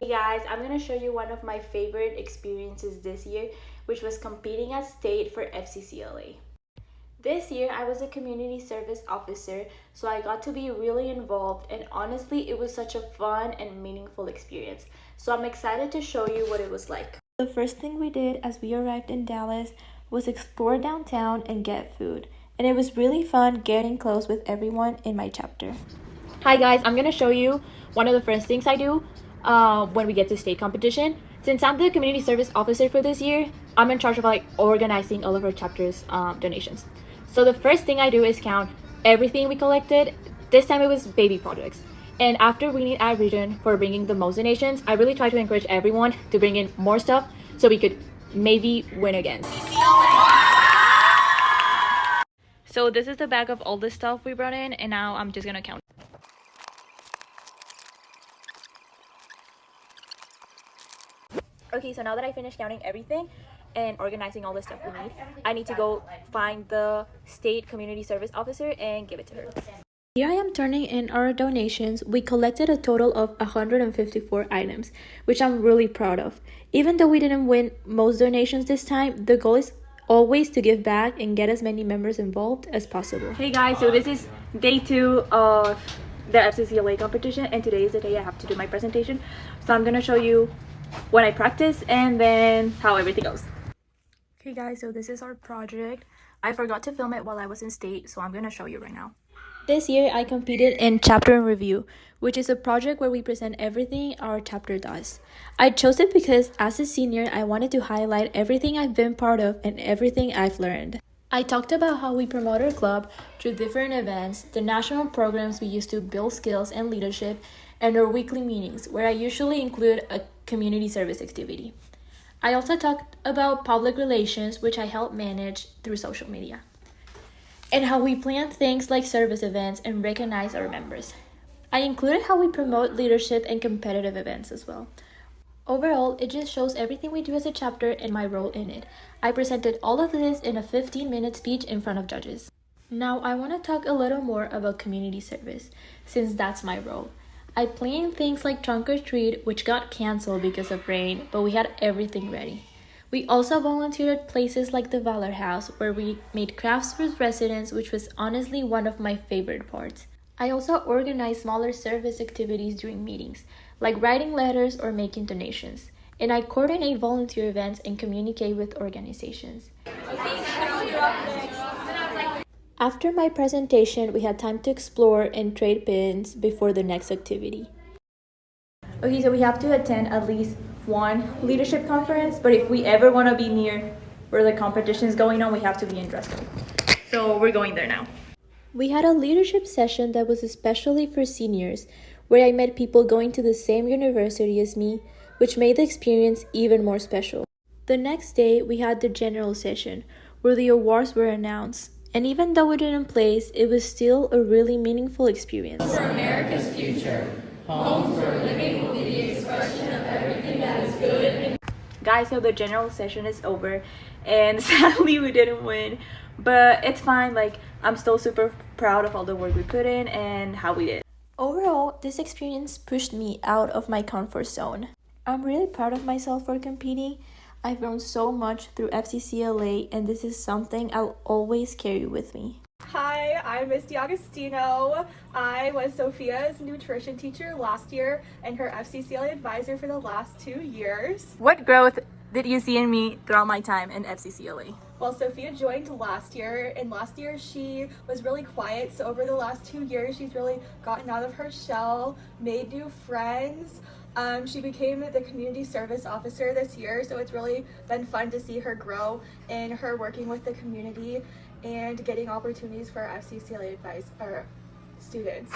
Hey guys, I'm gonna show you one of my favorite experiences this year, which was competing at state for FCCLA. This year, I was a community service officer, so I got to be really involved, and honestly, it was such a fun and meaningful experience. So I'm excited to show you what it was like. The first thing we did as we arrived in Dallas was explore downtown and get food, and it was really fun getting close with everyone in my chapter. Hi guys, I'm gonna show you one of the first things I do when we get to state competition. Since I'm the community service officer for this year, I'm in charge of organizing all of our chapters donations. So the first thing I do is count everything we collected. This time it was baby products. And after we need our region for bringing the most donations, I really try to encourage everyone to bring in more stuff so we could maybe win again. So this is the bag of all the stuff we brought in, and now I'm just gonna count. Okay, so now that I finished counting everything and organizing all the stuff we need, I need to go find the state community service officer and give it to her. Here I am turning in our donations. We collected a total of 154 items, which I'm really proud of. Even though we didn't win most donations this time, the goal is always to give back and get as many members involved as possible. Hey guys, so this is day 2 of the FCCLA competition, and today is the day I have to do my presentation. So I'm gonna show you when I practice and then how everything goes. Okay guys, so this is our project. I forgot to film it while I was in state, so I'm gonna show you right now. This year I competed in Chapter and Review, which is a project where we present everything our chapter does. I chose it because as a senior, I wanted to highlight everything I've been part of and everything I've learned. I talked about how we promote our club through different events, the national programs we use to build skills and leadership, and our weekly meetings, where I usually include a community service activity. I also talked about public relations, which I help manage through social media, and how we plan things like service events and recognize our members. I included how we promote leadership and competitive events as well. Overall, it just shows everything we do as a chapter and my role in it. I presented all of this in a 15-minute speech in front of judges. Now I want to talk a little more about community service, since that's my role. I planned things like Trunk or Treat, which got canceled because of rain, but we had everything ready. We also volunteered at places like the Valor House, where we made crafts with residents, which was honestly one of my favorite parts. I also organized smaller service activities during meetings, like writing letters or making donations. And I coordinate volunteer events and communicate with organizations. After my presentation, we had time to explore and trade pins before the next activity. Okay, so we have to attend at least one leadership conference, but if we ever want to be near where the competition is going on, we have to be in dress code. So we're going there now. We had a leadership session that was especially for seniors, where I met people going to the same university as me, which made the experience even more special. The next day, we had the general session, where the awards were announced. And even though we didn't place, it was still a really meaningful experience. For America's future, homes where living will be the expression of everything that is good. Guys, so the general session is over, and sadly we didn't win, but it's fine. I'm still super proud of all the work we put in and how we did. Overall, this experience pushed me out of my comfort zone. I'm really proud of myself for competing. I've grown so much through FCCLA, and this is something I'll always carry with me. Hi, I'm Miss D'Agostino. I was Sophia's nutrition teacher last year and her FCCLA advisor for the last 2 years. What growth did you see in me throughout my time in FCCLA? Well, Sophia joined last year, and last year she was really quiet, so over the last 2 years she's really gotten out of her shell, made new friends. She became the community service officer this year, so it's really been fun to see her grow in her working with the community and getting opportunities for FCCLA students.